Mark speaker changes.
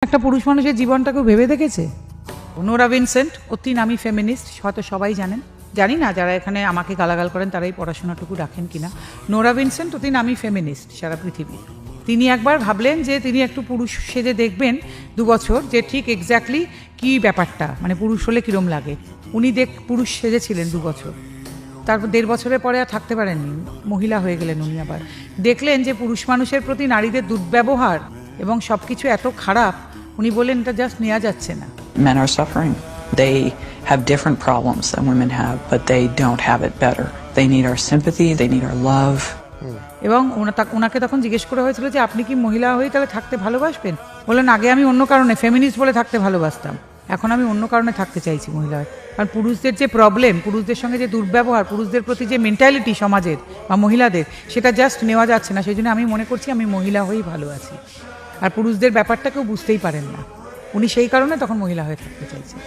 Speaker 1: একটা পুরুষ মানুষের জীবনটাকেও ভেবে দেখেছে? নোরা ভিনসেন্ট অতি নামী ফেমিনিস্ট, হয়তো সবাই জানেন, জানি না যারা এখানে আমাকে গালাগাল করেন তারাই পড়াশোনাটুকু রাখেন কিনা। নোরা ভিনসেন্ট অতি নামী ফেমিনিস্ট সারা পৃথিবী। তিনি একবার ভাবলেন যে তিনি একটু পুরুষ সেজে দেখবেন 2 বছর, যে ঠিক এক্স্যাক্টলি কী ব্যাপারটা, মানে পুরুষ হলে কীরম লাগে। উনি পুরুষ সেজেছিলেন 2 বছর, তারপর 1.5 বছরের পরে আর থাকতে পারেননি, মহিলা হয়ে গেলেন উনি। আবার দেখলেন যে পুরুষ মানুষের প্রতি নারীদের দুর্ব্যবহার এবং সব কিছু এত খারাপ, উনি বললেন এটা জাস্ট নেওয়া যাচ্ছে না।
Speaker 2: Men are suffering. They have different problems than women have, but they don't have it better. They need our sympathy, they need our love.
Speaker 1: এবং ওনাকে তখন জিজ্ঞেস করা হয়েছিল যে আপনি কি মহিলা হয়ে তাহলে থাকতে ভালোবাসবেন? বললেন আগে আমি অন্য কারণে, ফেমিনিস্ট বলে থাকতে ভালোবাসতাম, এখন আমি অন্য কারণে থাকতে চাইছি মহিলা হয়ে। কারণ পুরুষদের যে প্রবলেম, পুরুষদের সঙ্গে যে দুর্ব্যবহার, পুরুষদের প্রতি যে মেন্টালিটি সমাজের বা মহিলাদের, সেটা জাস্ট নেওয়া যাচ্ছে না। সেই জন্য আমি মনে করছি আমি মহিলা হয়েই ভালো আছি। আর পুরুষদের ব্যাপারটা কেউ বুঝতেই পারেন না, উনি সেই কারণে তখন মহিলা হয়ে থাকতে চাইছেন।